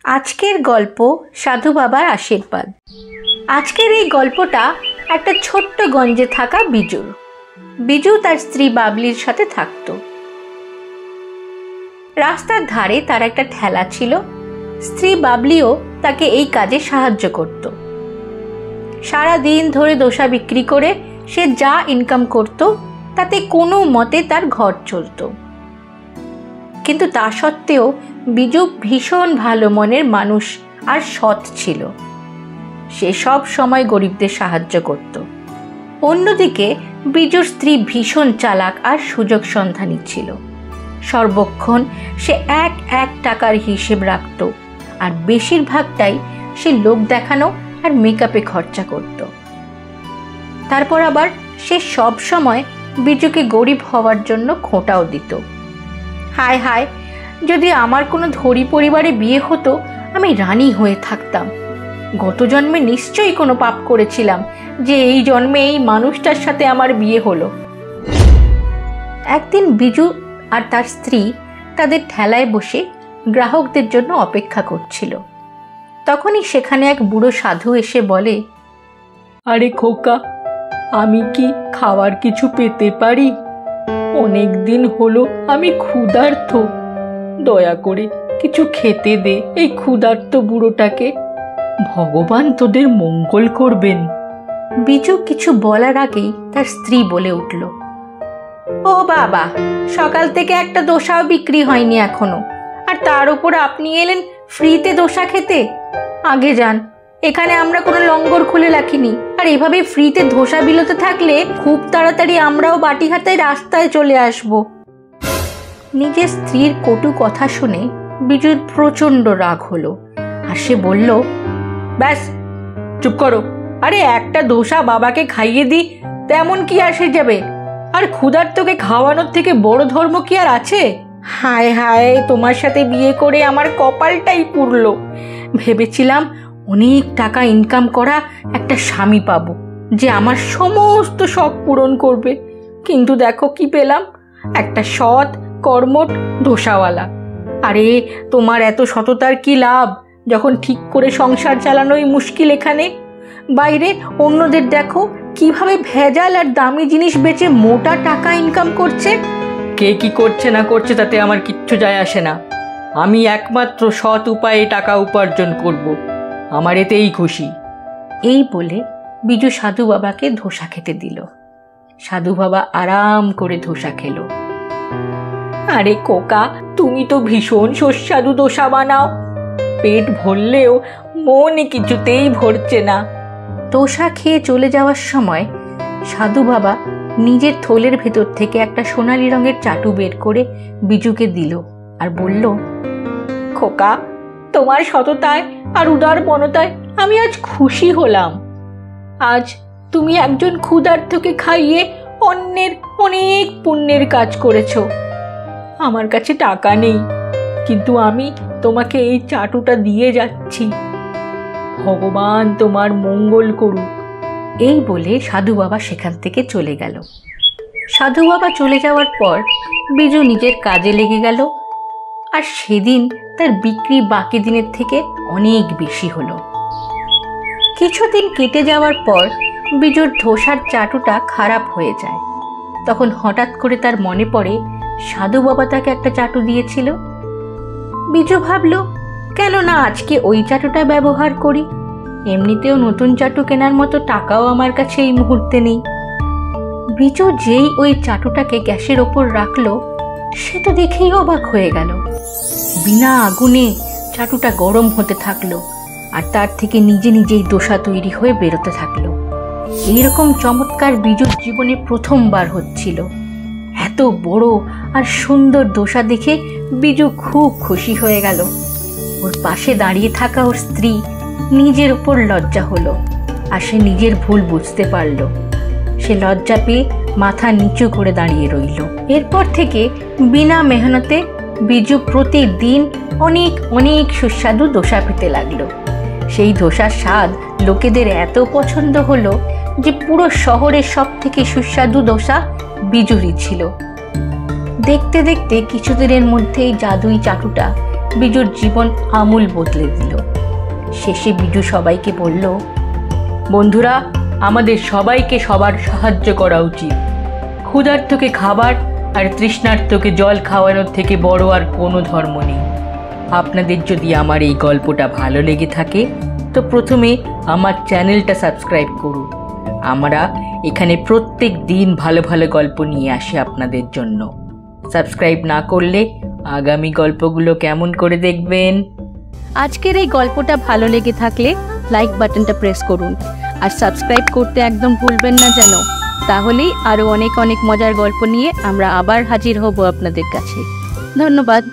আজকের গল্প সাধু বাবার আশীর্বাদ। আজকের এই গল্পটা একটা ছোট্ট গঞ্জে থাকা বিজুর। বিজু তার স্ত্রী বাবলির সাথে থাকতো। রাস্তার ধারে তার একটা ঠেলা ছিল। স্ত্রী বাবলিও তাকে এই কাজে সাহায্য করত। সারা দিন ধরে দোসা বিক্রি করে সে যা ইনকাম করত তাতে কোনো মতে তার ঘর চলত। কিন্তু তা সত্ত্বেও বিজু ভীষণ ভালো মনের মানুষ আর সৎ ছিল। সে সব সময় গরিবদের সাহায্য করত। অন্যদিকে বিজুর স্ত্রী ভীষণ চালাক আর সুযোগ সন্ধানী ছিল। সর্বক্ষণ সে এক এক টাকার হিসেব রাখত, আর বেশিরভাগটাই সে লোক দেখানো আর মেকআপে খরচা করত। তারপর আবার সে সব সময় বিজুকে গরিব হওয়ার জন্য খোঁটাও দিত। হায় হায়, যদি আমার কোনো ধনী পরিবারে বিয়ে হতো আমি রানী হয়ে থাকতাম। গত জন্মে নিশ্চয়ই কোনো পাপ করেছিলাম যে এই জন্মে এই মানুষটার সাথে আমার বিয়ে হলো। একদিন বিজু আর তার স্ত্রী তাদের ঠেলায় বসে গ্রাহকদের জন্য অপেক্ষা করছিল। তখনই সেখানে এক বুড়ো সাধু এসে বলে, আরে খোকা, আমি কি খাওয়ার কিছু পেতে পারি? অনেক দিন হলো আমি ক্ষুধার্ত, দয়া করে কিছু খেতে দে এই ক্ষুধার্ত বুড়োটাকে। ভগবান তোদের মঙ্গল করবেন। বিজু কিছু বলার আগেই তার স্ত্রী বলে উঠল, ও বাবা, সকাল থেকে একটা দোসাও বিক্রি হয়নি এখনো, আর তার উপর আপনি এলেন ফ্রিতে দোসা খেতে? আগে যান, এখানে আমরা কোনো লঙ্গর খুলে রাখিনি, আর এভাবে ফ্রিতে ধোসা বিলোতে থাকলে খুব তাড়াতাড়ি আমরাও বাটি হাতে রাস্তায় চলে আসব। নিজের স্ত্রীর কটু কথা শুনে বিজুর প্রচণ্ড রাগ হলো, আর সে বলল, ব্যাস চুপ করো। আরে একটা দোসা বাবাকে খাইয়ে দিই, তেমন কি আসে যাবে? আর ক্ষুধার্তকে খাওয়ানোর থেকে বড় ধর্ম কি আর আছে? হায় হায়, তোমার সাথে বিয়ে করে আমার কপালটাই পুড়লো। ভেবেছিলাম অনেক টাকা ইনকাম করা একটা স্বামী পাবো যে আমার সমস্ত শখ পূরণ করবে, কিন্তু দেখো কি পেলাম, একটা সৎ কর্মঠ ধোসাওয়ালা। আরে তোমার এত সততার কি লাভ যখন ঠিক করে সংসার চালানোই মুশকিল এখানে? বাইরে অন্যদের দেখো কিভাবে ভেজাল আর দামি জিনিস বেচে মোটা টাকা ইনকাম করছে। কে কি করছে না করছে তাতে আমার কিচ্ছু যায় আসে না। আমি একমাত্র সৎ উপায়ে টাকা উপার্জন করব, আমার এতেই খুশি। এই বলে বিজু সাধু বাবাকে ধোসা খেতে দিল। সাধু বাবা আরাম করে ধোসা খেলো। আরে কোকা, তুমি তো ভীষণ সুস্বাদু দোসা বানাও, পেট ভরলেও মনে কিছুতেই ভরছে না। দোসা খেয়ে চলে যাওয়ার সময় সাধু বাবা নিজের থলের ভেতর থেকে একটা সোনালি রঙের চাটু বের করে বিজুকে দিল আর বলল, খোকা, তোমার সততায় আর উদারমনতায় আমি আজ খুশি হলাম। আজ তুমি একজন ক্ষুধার্তকে খাইয়ে অন্যের অনেক পুণ্যের কাজ করেছো। আমার কাছে টাকা নেই, কিন্তু আমি তোমাকে এই চাটুটা দিয়ে যাচ্ছি। ভগবান তোমার মঙ্গল করুক। এই বলে সাধু বাবা সেখান থেকে চলে গেল। সাধু বাবা চলে যাওয়ার পর বিজু নিজের কাজে লেগে গেল, আর সেদিন তার বিক্রি বাকি দিনের থেকে অনেক বেশি হলো। কিছুদিন কেটে যাওয়ার পর বিজুর ধোসার চাটুটা খারাপ হয়ে যায়। তখন হঠাৎ করে তার মনে পড়ে সাধু বাবা তাকে একটা চাটু দিয়েছিল। বিজু ভাবল, কেন না আজকে ওই চাটুটা ব্যবহার করি। এমনিতেও নতুন চাটু কেনার মতো টাকাও আমার কাছে এই মুহূর্তে নেই। বিজু যেই ওই চাটুটাকে গ্যাসের ওপর রাখলো, সে তো দেখেই অবাক হয়ে গেল। বিনা আগুনে চাটুটা গরম হতে থাকলো, আর তার থেকে নিজে নিজেই দোসা তৈরি হয়ে বেরোতে থাকলো। এইরকম চমৎকার বিজুর জীবনে প্রথমবার হচ্ছিল। এত বড় আর সুন্দর দোসা দেখে বিজু খুব খুশি হয়ে গেল। ওর পাশে দাঁড়িয়ে থাকা ওর স্ত্রী নিজের উপর লজ্জা হলো, আর সে নিজের ভুল বুঝতে পারল। সে লজ্জা পেয়ে মাথা নিচু করে দাঁড়িয়ে রইল। এরপর থেকে বিনা মেহনতে বিজু প্রতিদিন অনেক অনেক সুস্বাদু দোসা পেতে লাগলো। সেই দোসার স্বাদ লোকেদের এত পছন্দ হলো যে পুরো শহরের সব থেকে সুস্বাদু দোসা বিজুরই ছিল। দেখতে দেখতে কিছুদিনের মধ্যেই জাদুই চাটুটা বিজুর জীবন আমূল বদলে দিল। শেষে বিজু সবাইকে বলল, বন্ধুরা, আমাদের সবাইকে সবার সাহায্য করা উচিত। ক্ষুধার্তকে খাবার আর তৃষ্ণার্তকে জল খাওয়ানোর থেকে বড় আর কোনো ধর্ম নেই। আপনাদের যদি আমার এই গল্পটা ভালো লেগে থাকে তো প্রথমে আমার চ্যানেলটা সাবস্ক্রাইব করুন। আমরা এখানে প্রত্যেক দিন ভালো ভালো গল্প নিয়ে আসি আপনাদের জন্য। সাবস্ক্রাইব না করলে আগামী গল্পগুলো কেমন করে দেখবেন? আজকের এই গল্পটা ভালো লেগে থাকলে লাইক বাটনটা প্রেস করুন আর সাবস্ক্রাইব করতে একদম ভুলবেন না যেন। তাহলেই আরও অনেক অনেক মজার গল্প নিয়ে আমরা আবার হাজির হব আপনাদের কাছে। ধন্যবাদ।